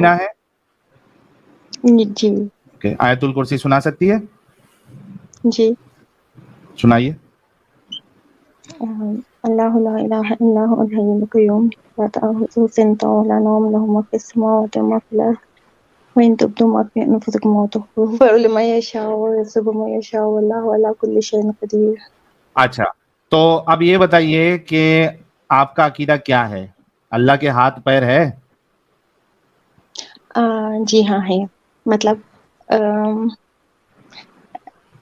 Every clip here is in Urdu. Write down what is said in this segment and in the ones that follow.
ہے جی کہ آیت الکرسی سنا سکتی ہے؟ جی. سنائیے. اللہ لا الہ الا هو الحی القیوم لا تأخذہ سنۃ ولا نوم له ما فی السماوات وما فی الارض وإن تبدوا ما في أنفسكم أو تخفوه فيعلم من يشاء ويعذب من يشاء والله على كل شيء قدیر. اچھا تو اب یہ بتائیے کہ آپ کا عقیدہ کیا ہے؟ اللہ کے ہاتھ پیر ہے؟ جی ہاں ہے. مطلب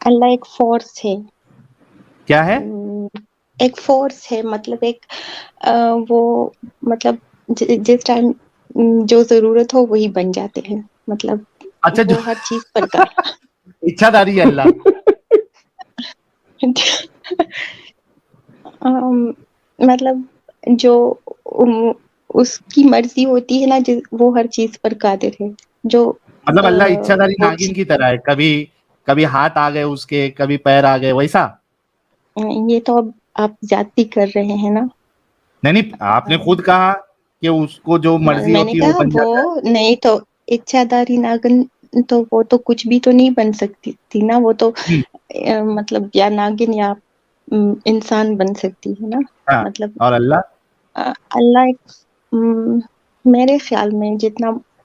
اللہ ایک فورس ہے. کیا ہے؟ ایک فورس ہے. مطلب ایک وہ مطلب جس ٹائم جو ضرورت ہو وہی بن جاتے ہیں. مطلب اچھا جو وہ ہر چیز پر کا اچھا داری ہے اللہ. مطلب جو اس کی مرضی ہوتی ہے نا وہ ہر چیز پر قادر ہے. جو مطلب اللہ اچھا داری وہ ناگن کی طرح ہے، کبھی ہاتھ آ گئے اس کے، کبھی پیر آ گئے، ویسا؟ یہ تو اب آپ زیادتی کر رہے ہیں نا. نہیں آپ نے خود کہا کہ اس کو جو مرضی میں نے ہوتی ہے وہ کہا بن وہ جاتا ہے. نہیں تو اچھا داری ناگن تو وہ تو کچھ بھی تو نہیں بن سکتی تھی نا. وہ تو مطلب یا ناگن یا انسان بن سکتی ہے نا. ہاں. مطلب اور اللہ؟ اللہ ایک میرے خیال میں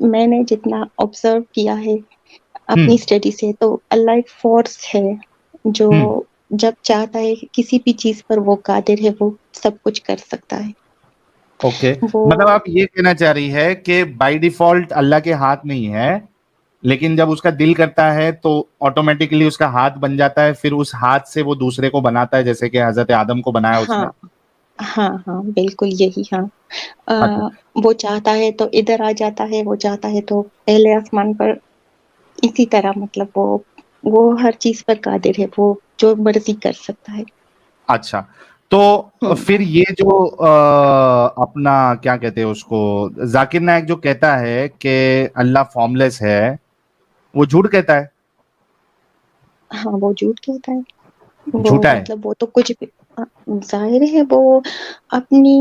میں نے جتنا آبزرو کیا ہے اپنی اسٹڈی سے، تو اللہ ایک فورس ہے جو جب چاہتا ہے کسی بھی چیز پر وہ قادر ہے، وہ سب کچھ کر سکتا ہے. اوکے وہ مطلب آپ یہ کہنا چاہ رہی ہے کہ بائی ڈیفالٹ اللہ کے ہاتھ نہیں ہے، لیکن جب اس کا دل کرتا ہے تو آٹومیٹکلی اس کا ہاتھ بن جاتا ہے، پھر اس ہاتھ سے وہ دوسرے کو بناتا ہے، جیسے کہ حضرت آدم کو بنایا اس ہاں نے. ہاں ہاں بالکل یہی. اچھا وہ چاہتا ہے تو ادھر آ جاتا ہے، وہ چاہتا ہے تو پہلے آسمان پر. اسی طرح مطلب وہ ہر چیز پر قادر ہے، وہ جو مرضی کر سکتا ہے. اچھا تو پھر یہ جو اپنا کیا کہتے ہیں اس کو، ذاکر نائک جو کہتا ہے کہ اللہ فارملیس ہے، وہ جھوٹ کہتا ہے. ہاں وہ جھوٹ کہتا ہے. وہ جھوٹا ہے. مطلب وہ تو کچھ بھی ظاہر ہے، وہ اپنی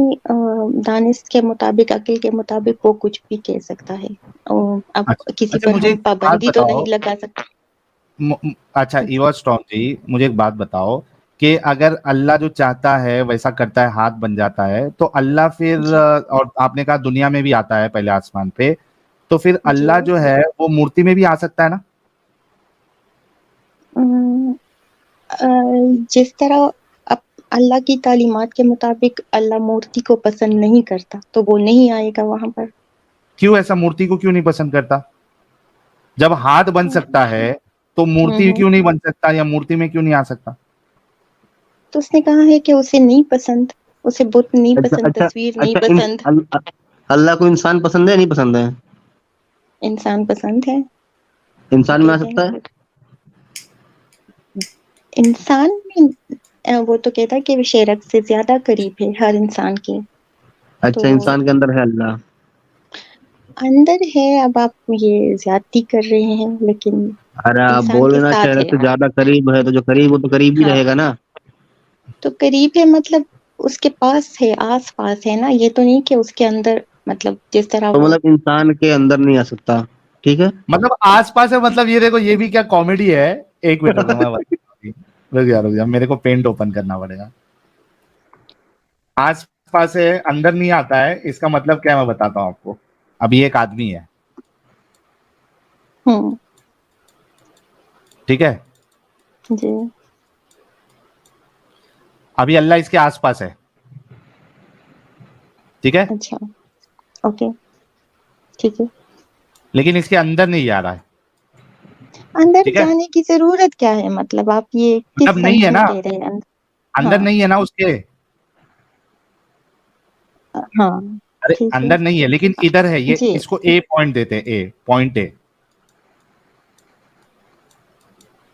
دانش کے مطابق، عقل کے مطابق وہ کچھ بھی کہہ سکتا ہے. اب کسی اچھا پر مجھے ہم ایک بات پابندی تو بتاؤ. نہیں لگا سکتے. اچھا ایوا اسٹرانگ جی، مجھے ایک بات بتاؤ کہ اگر اللہ جو چاہتا ہے ویسا کرتا ہے، ہاتھ بن جاتا ہے، تو اللہ پھر اور آپ نے کہا دنیا میں بھی آتا ہے پہلے آسمان پہ، تو پھر جی اللہ جو ہے وہ مورتی میں بھی آ سکتا ہے نا؟ جس طرح اللہ کی تعلیمات کے مطابق اللہ مورتی کو پسند نہیں کرتا تو وہ نہیں آئے گا وہاں پر. کیوں ایسا مورتی کو کیوں نہیں پسند کرتا؟ جب ہاتھ بن سکتا ہے تو مورتی کیوں نہیں بن سکتا، یا مورتی میں کیوں نہیں آ سکتا؟ تو اس نے کہا ہے کہ اسے نہیں پسند، اسے بت نہیں پسند، تصویر نہیں پسند. اللہ کو انسان پسند ہے نہیں پسند ہے؟ انسان پسند ہے. انسان میں آ ٹھیک سکتا ہے. انسان میں وہ تو کہتا ہے کہ شرک سے زیادہ قریب ہے ہر انسان کے. تو اچھا انسان کے اندر ہے اللہ؟ اندر ہے. اب آپ یہ زیادتی کر رہے ہیں، لیکن ارے آپ انسان بول کے رہے نا ساتھ شہر ہے. سے زیادہ قریب ہے، تو جو قریب وہ تو قریب ہی ہاں رہے گا نا. تو قریب ہے مطلب اس کے پاس ہے، آس پاس ہے نا. یہ تو نہیں کہ اس کے اندر، مطلب جس طرح تو وہ مطلب انسان کے اندر نہیں آ سکتا. ٹھیک ہے مطلب آس پاس ہے، مطلب یہ دیکھو یہ بھی کیا کامیڈی ہے. ایک منٹ رکو، میں رک جا، میرے کو پینٹ اوپن کرنا پڑے گا. آس پاس ہے، اندر نہیں آتا ہے، اس کا مطلب کیا میں بتاتا ہوں آپ کو. ابھی ایک آدمی ہے، ٹھیک ہے، جی ابھی اللہ اس کے آس پاس ہے، ٹھیک ہے، اچھا اوکے ٹھیک ہے. لیکن اس کے اندر نہیں جا رہا ہے. اندر ٹھیک ہے، جانے کی ضرورت کیا ہے؟ مطلب آپ یہ مطلب کس نہیں سینس ہے میں نا، کہہ رہے ہیں؟ اندر ہاں نہیں ہے نا اس کے. ہاں ارے ٹھیک ہے اندر نہیں ہے لیکن ادھر ہے. یہ جی اس کو اے پوائنٹ دیتے ہیں، اے پوائنٹ اے،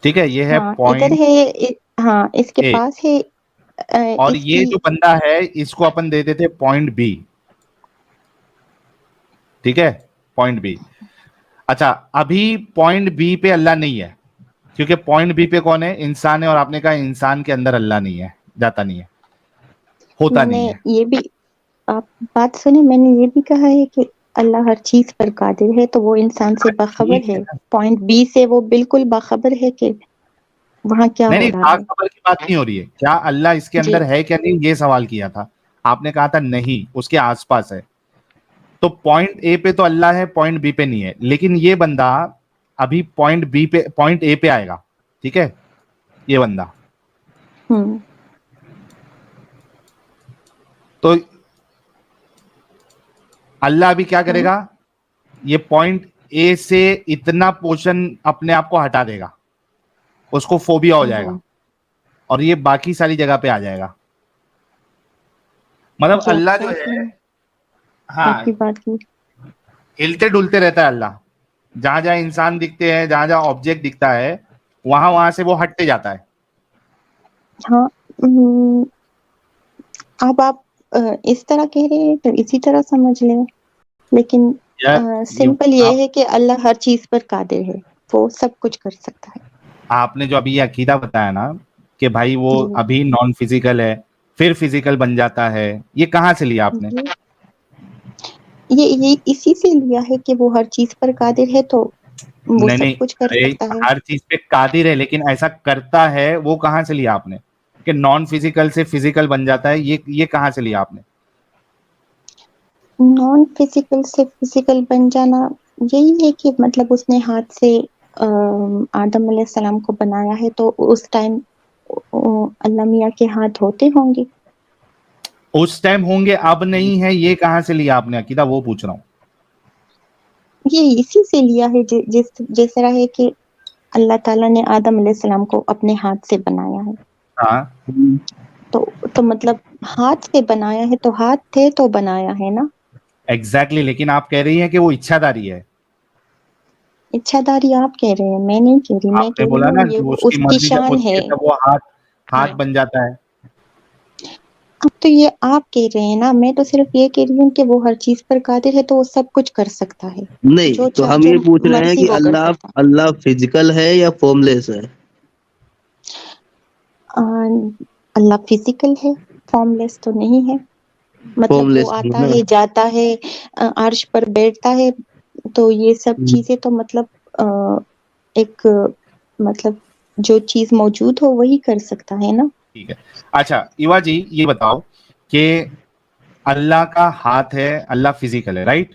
ٹھیک ہے، یہ ہے ہاں ادھر پوائنٹ ہے. ہاں اس کے اے، پاس ہے. اور اس یہ کی جو بندہ ہے اس کو اپن دیتے تھے پوائنٹ بی، ٹھیک ہے، پوائنٹ بی. اچھا ابھی پوائنٹ بی پہ اللہ نہیں ہے، کیونکہ پوائنٹ بی پہ کون ہے؟ انسان ہے. اور آپ نے کہا انسان کے اندر اللہ نہیں ہے، جاتا نہیں ہے، ہوتا میں نے نہیں ہے. یہ بھی، آپ بات سنیں، میں نے یہ بھی کہا ہے کہ اللہ ہر چیز پر قادر ہے تو وہ انسان سے باخبر ہے. پوائنٹ بی سے وہ بالکل باخبر ہے کہ وہاں کیا نہیں ہو نہیں، رہا ہے. خبر کی بات نہیں ہو رہی ہے. کیا اللہ اس کے جی اندر ہے کیا نہیں، یہ سوال کیا تھا آپ نے. کہا تھا نہیں، اس کے آس پاس ہے. تو پوائنٹ اے پہ تو اللہ ہے، پوائنٹ بی پہ نہیں ہے. لیکن یہ بندہ ابھی پوائنٹ بی پہ، پوائنٹ اے پہ آئے گا. ٹھیک ہے، یہ بندہ ہوں تو اللہ ابھی کیا کرے ہوں گا، یہ پوائنٹ اے سے اتنا پورشن اپنے آپ کو ہٹا دے گا، اس کو فوبیا ہو جائے گا، ہوں اور یہ باقی ساری جگہ پہ آ جائے گا. مطلب جی اللہ آپ جو بات ہے، میں ہاں، آپ کی بات کی. ہلتے ڈلتے رہتا ہے اللہ. جہاں جہاں انسان دکھتے ہیں، جہاں جہاں آبجیکٹ دکھتا ہے، وہاں وہاں سے وہ ہٹتے جاتا ہے. ہاں اب آپ اس طرح کہہ رہے ہیں تو اسی طرح سمجھ لیں. لیکن یار سمپل یہ ہے کہ اللہ ہر چیز پر قادر ہے، وہ سب کچھ کر سکتا ہے. آپ نے جو ابھی یہ عقیدہ بتایا نا کہ بھائی وہ جی ابھی نان فزیکل ہے پھر فزیکل بن جاتا ہے، یہ کہاں سے لیا آپ نے؟ جی یہ اسی سے لیا ہے کہ وہ ہر چیز پر قادر ہے تو وہ نہیں سب نہیں، کچھ کر ارے سکتا ہے. ہر چیز پہ قادر ہے، لیکن ایسا کرتا ہے وہ کہاں سے لیا آپ نے؟ کہ نان فزیکل سے فزیکل بن جاتا ہے، یہ کہاں سے لیا آپ نے؟ نان فزیکل سے فزیکل بن جانا یہی ہے کہ مطلب اس نے ہاتھ سے آدم علیہ السلام کو بنایا ہے تو اس ٹائم اللہ میاں کے ہاتھ ہوتے ہوں گے. اس ٹائم ہوں گے، اب نہیں ہے، یہ کہاں سے لیا آپ نے عقیدہ، وہ پوچھ رہا ہوں. یہ اسی سے لیا ہے جس طرح ہے کہ اللہ تعالیٰ نے آدم علیہ السلام کو اپنے ہاتھ سے بنایا ہے. ہاں تو مطلب ہاتھ سے بنایا ہے تو ہاتھ تھے تو بنایا ہے نا. ایگزیکٹلی، لیکن آپ کہہ رہی ہیں کہ وہ اچھا داری ہے. اچھا داری آپ کہہ رہے ہیں، میں نہیں کہہ رہی. میں آپ نے کہہ رہی بولا نا ہوں کہ یہ اس اس کی کی مرضی جب شان ہوتی ہے. ہے تب وہ ہاتھ ہاں بن جاتا ہے. اب تو یہ آپ کہہ رہے ہیں نا، میں تو صرف یہ کہہ رہی ہوں کہ وہ ہر چیز پر قادر ہے تو وہ سب کچھ کر سکتا ہے. نہیں تو ہم جو یہ پوچھ رہے ہیں مرضی کہ وہ کر اللہ سکتا ہے. اللہ فزیکل ہے یا فارم لیس ہے؟ اللہ فزیکل ہے، فارم لیس تو نہیں ہے. مطلب فارم وہ لیس نہیں آتا نا. ہے جاتا ہے، عرش پر بیٹھتا ہے، تو یہ سب چیزیں تو مطلب ایک مطلب جو چیز موجود ہو وہی کر سکتا ہے نا. ٹھیک ہے. اچھا ایوا جی، یہ بتاؤ کہ اللہ کا ہاتھ ہے، اللہ فزیکل ہے، رائٹ؟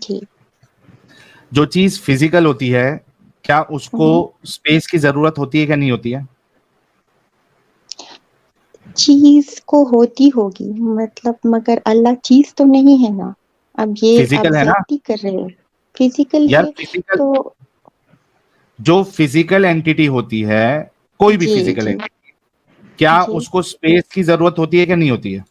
جی جو چیز فزیکل ہوتی ہے، کیا اس کو ہوں. اسپیس کی ضرورت ہوتی ہے کہ نہیں ہوتی ہے؟ چیز کو ہوتی ہوگی مطلب، مگر اللہ چیز تو نہیں ہے نا. اب یہ آپ فزیکل ہے نا زیادتی کر رہے ہیں. فزیکل یار. ہے فزیکل، تو جو فزیکل اینٹی ہوتی ہے، کوئی بھی جی فزیکل جی اینٹی، کیا جی اس کو اسپیس کی ضرورت ہوتی ہے کہ نہیں ہوتی ہے؟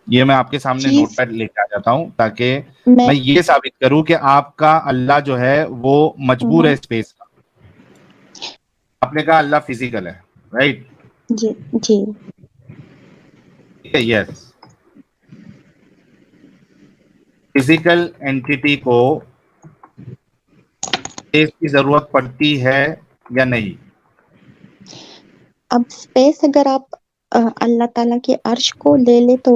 یہ میں آپ کے سامنے نوٹ چیز پیڈ لے کے آ جاتا ہوں تاکہ میں میں یہ ثابت کروں کہ آپ کا اللہ جو ہے وہ مجبور ہے اسپیس کا. آپ نے کہا اللہ فزیکل ہے، رائٹ؟ جی جی یس. فزیکل اینٹی کو اسپیس کی ضرورت پڑتی ہے یا نہیں؟ اب اسپیس اگر آپ اللہ تعالیٰ کے عرش کو لے لے تو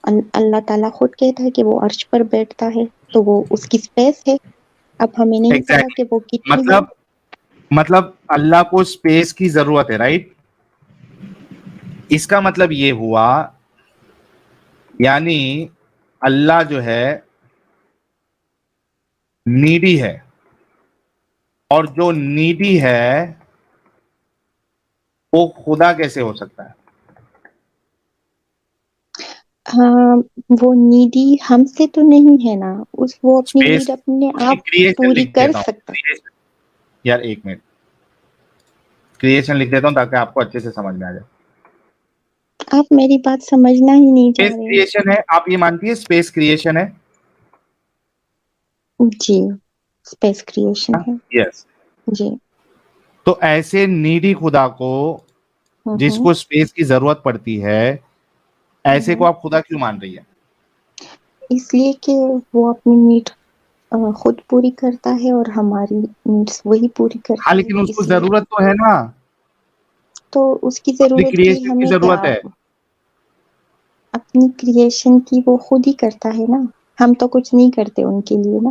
اللہ تعالیٰ خود کہتا ہے کہ وہ عرش پر بیٹھتا ہے تو وہ اس کی اسپیس ہے. اب ہمیں نہیں پتا ایگزیکٹلی. کہ وہ کتنی ہے. مطلب اللہ کو اسپیس کی ضرورت ہے، رائٹ؟ اس کا مطلب یہ ہوا یعنی اللہ جو ہے نیڈی ہے، اور جو نیڈی ہے وہ خدا کیسے ہو سکتا ہے؟ ہاں وہ نیڈی ہم سے تو نہیں ہے نا، وہ اپنی اسپیس نیڈ اپنے اس کی آپ کریشن پوری لکھ کر دیتا ہوں. سکتا. یار ایک منٹ، کریشن لکھ دیتا ہوں تاکہ آپ کو اچھے سے سمجھ میں آ جائے. آپ میری بات سمجھنا ہی نہیں چاہ اسپیس رہے. کریشن ہے، آپ یہ مانتی ہے اسپیس کریشن ہے؟ جی اسپیس کریشن ہے. یس. جی تو ایسے نیڈی خدا کو جس ہوں کو اسپیس کی ضرورت پڑتی ہے، ایسے کو ہوں. آپ خدا کیوں مان رہی ہے؟ اس لیے کہ وہ اپنی نیڈ خود پوری کرتا ہے اور ہماری نیڈس وہی پوری ہاں کرتا ہے، لیکن اس کو اس لیے ضرورت تو ہے نا، تو اس کی اپنی ضرورت کی کریشن کی ہمیں کیا. ضرورت ہے. اپنی کریشن کی وہ خود ہی کرتا ہے نا, ہم تو کچھ نہیں کرتے ان کے لیے نا.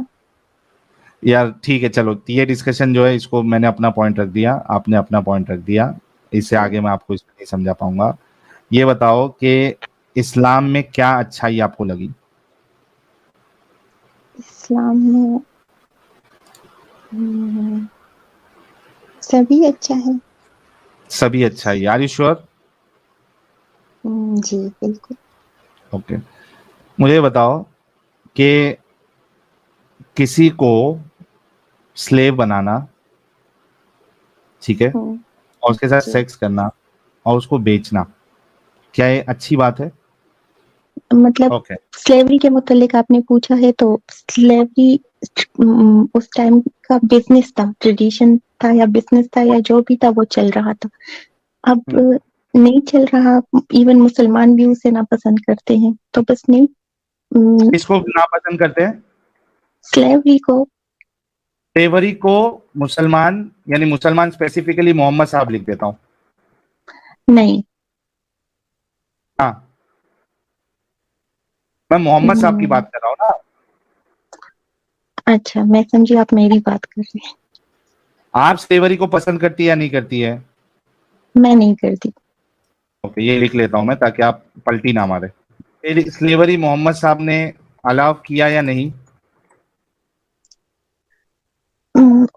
یار ٹھیک ہے چلو, یہ ڈسکشن جو ہے اس کو میں نے اپنا پوائنٹ رکھ دیا, آپ نے اپنا پوائنٹ رکھ دیا, اس سے آگے میں آپ کو اس میں نہیں سمجھا پاؤں گا. یہ بتاؤ کہ اسلام میں کیا اچھائی آپ کو لگی؟ اسلام میں سبھی اچھا ہے. سبھی اچھائی, آر یو شیور؟ جی بالکل. اوکے, مجھے بتاؤ کہ کسی کو سلیو بنانا, ٹھیک ہے, ہوں, اور اس کے ساتھ جی سیکس کرنا اور اس کو بیچنا, کیا یہ اچھی بات ہے؟ مطلب اوکے, سلیوری کے متعلق آپ نے پوچھا ہے, تو سلیوری اس ٹائم کا بزنس تھا, ٹریڈیشن تھا یا بزنس تھا یا جو بھی تھا وہ چل رہا تھا. اب نہیں چل رہا, ایون مسلمان بھی اسے ناپسند کرتے ہیں, تو بس نہیں. اس کو ناپسند کرتے ہیں سلیوری کو. سلیوری کو مسلمان, یعنی مسلمان اسپیسیفکلی محمد صاحب لکھ دیتا ہوں. نہیں. ہاں, میں محمد صاحب کی ہم، بات کر رہا ہوں نا. اچھا میں سمجھی آپ میری بات کر رہے ہیں. آپ سلیوری کو پسند کرتی ہے یا نہیں کرتی ہے؟ میں نہیں کرتی. اوکے, یہ لکھ لیتا ہوں میں تاکہ آپ پلٹی نہ مارے. سلیوری محمد صاحب نے الاؤ کیا یا نہیں؟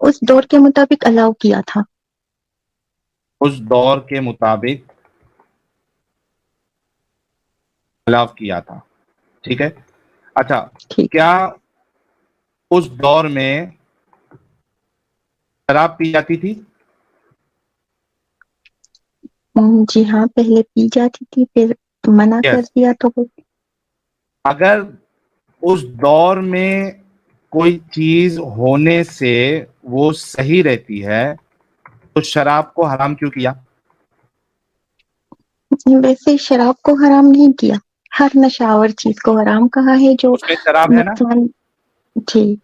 اس دور کے مطابق الاؤ کیا تھا. اس دور کے مطابق الاؤ کیا تھا, ٹھیک ہے. اچھا, ٹھیک. کیا اس دور میں شراب پی جاتی تھی؟ جی ہاں, پہلے پی جاتی تھی, پھر منع کر یس. دیا تو اگر اس دور میں کوئی چیز ہونے سے وہ صحیح رہتی ہے تو شراب کو حرام کیوں کیا؟ ویسے شراب کو حرام نہیں کیا, ہر نشاور چیز کو حرام کہا ہے جو اس میں شراب ہے نا. نقصان. جی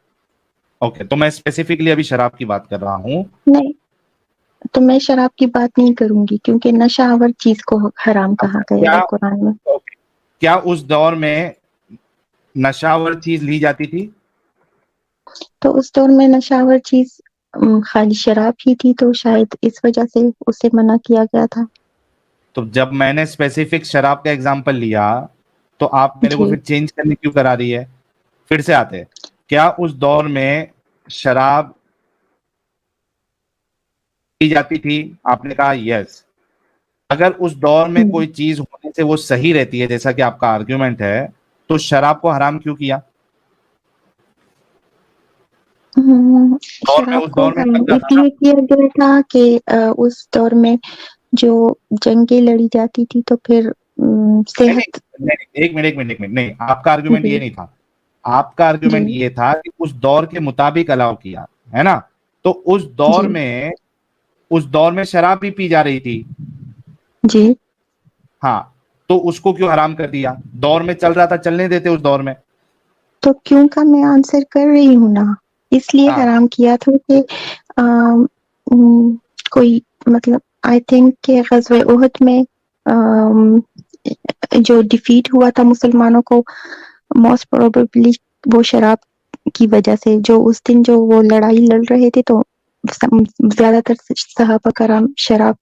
اوکے, تو میں اسپیسیفکلی ابھی شراب کی بات کر رہا ہوں. نہیں, تو میں شراب کی بات نہیں کروں گی کیونکہ نشاور چیز کو حرام کہا اچھا, گیا کیا ہے قرآن میں. اوکے, کیا اس دور میں نشاور چیز لی جاتی تھی؟ تو اس دور میں نشاور چیز خالی شراب ہی تھی, تو شاید اس وجہ سے اسے منع کیا گیا تھا. تو جب میں نے اسپیسیفک شراب کا ایگزامپل لیا تو آپ میرے کو جی پھر چینج کرنے کیوں کرا رہی ہے؟ پھر سے آتے, کیا اس دور میں شراب پی جاتی تھی؟ آپ نے کہا یس. اگر اس دور میں کوئی چیز ہونے سے وہ صحیح رہتی ہے جیسا کہ آپ کا آرگیومنٹ ہے, تو شراب کو حرام کیوں کیا؟ دور میں, شراب اس کو دور میں چلتا اس تھا نا. لیے کیا گیا تھا کہ اس دور میں جو جنگیں لڑی جاتی تھی تو پھر نہیں صحت. نہیں, ایک منٹ, نہیں, آپ کا آرگیومنٹ جی یہ نہیں تھا. آپ کا جی آرگیومنٹ یہ تھا کہ اس دور کے مطابق الاؤ کیا ہے نا, تو اس دور جی میں, اس دور میں شراب بھی پی جا رہی تھی. جی. ہاں, تو اس کو کیوں حرام کر دیا؟ دور میں چل رہا تھا, چلنے دیتے اس دور میں. تو کیوں کا میں آنسر کر رہی ہوں نا, اس لیے ہاں, حرام کیا تھا کہ کوئی مطلب آئی تھنک کہ غزوہ احد میں جو ڈیفیٹ ہوا تھا مسلمانوں کو, موسٹ پروبیبلی وہ شراب کی وجہ سے, جو اس دن جو وہ لڑائی لڑ رہے تھے تو زیادہ تر صحابہ کرام شراب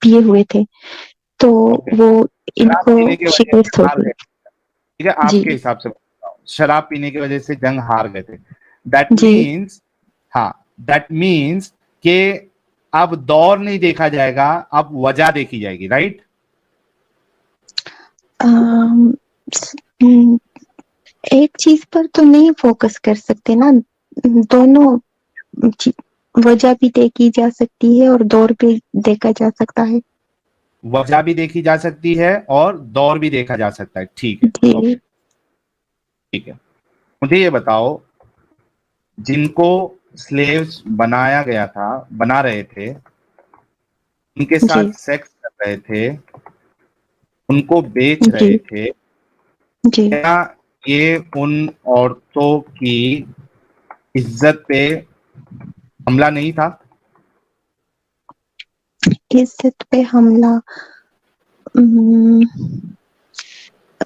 پیے ہوئے تھے, تو اوکے, وہ ان شراب کو پینے کی وجہ سے شکست ہو ہار گئی. گئے, ٹھیک ہے, جی آپ کے حساب سے شراب پینے کی وجہ سے جنگ ہار گئے تھے. دیٹ جی. مینس, ہاں, دیٹ مینس کہ اب دور نہیں دیکھا جائے گا, اب وجہ دیکھی جائے گی, رائٹ؟ ایک چیز پر تو نہیں فوکس کر سکتے نا, دونوں وجہ بھی دیکھی جا سکتی ہے اور دور بھی دیکھا جا سکتا ہے. وجہ بھی دیکھی جا سکتی ہے اور دور بھی دیکھا جا سکتا ہے, ٹھیک ہے, جی اوکے, ٹھیک ہے. مجھے یہ بتاؤ, جن کو سلیوز بنایا گیا تھا, بنا رہے تھے, ان کے جی ساتھ سیکس کر رہے تھے, ان کو بیچ جی رہے تھے, جی. کیا یہ ان عورتوں کی عزت پہ حملہ نہیں تھا؟ عزت پہ حملہ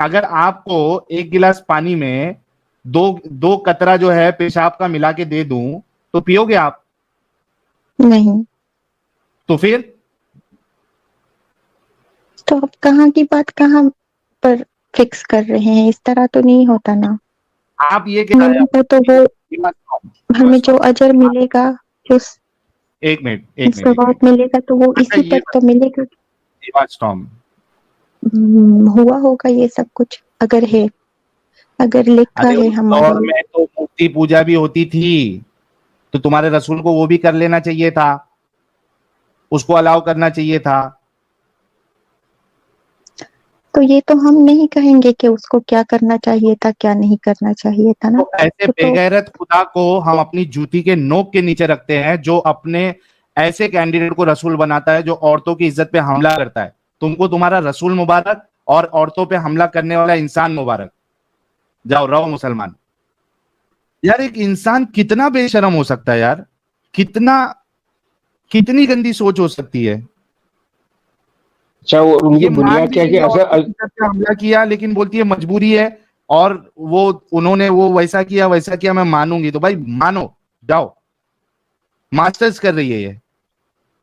اگر آپ کو ایک گلاس پانی میں دو قطرہ جو ہے پیشاب کا ملا کے دے دوں تو پیو گے آپ؟ نہیں. تو پھر تو آپ کہاں کی بات کہاں پر فکس کر رہے ہیں؟ اس طرح تو نہیں ہوتا نا. آپ یہ کہہ ملے گا تو وہ ہمیں جو اجر ملے گا اس ایک منٹ ثواب ملے گا تو وہ اسی پر تو ملے گا. ہوا ہوگا یہ سب کچھ اگر ہے، اگر لکھا ہے اس ہمارے دور میں تو مورتی پوجا بھی ہوتی تھی، تو تمہارے رسول کو وہ بھی کر لینا چاہیے تھا، اس کو الاؤ کرنا چاہیے تھا. تو یہ تو ہم نہیں کہیں گے کہ اس کو کیا کرنا چاہیے تھا کیا نہیں کرنا چاہیے تھا نا. تو ایسے بے غیرت خدا کو ہم اپنی جوتی کے نوک کے نیچے رکھتے ہیں جو اپنے ایسے کینڈیڈیٹ کو رسول بناتا ہے جو عورتوں کی عزت پہ حملہ کرتا ہے. تم کو تمہارا رسول مبارک اور عورتوں پہ حملہ کرنے والا انسان مبارک. جاؤ رہو مسلمان. یار ایک انسان کتنا بے شرم ہو سکتا ہے یار، کتنی گندی سوچ ہو سکتی ہے. اچھا وہ ان کی یہ مان بنیاد بھی کیا رہی کہ ہے اصل عورتوں کی عزت پہ حملہ کیا، لیکن بولتی ہے مجبوری ہے، اور انہوں نے وہ ویسا کیا میں مانوں گی. تو بھائی مانو، جاؤ. ماسٹرز کر رہی ہے یہ.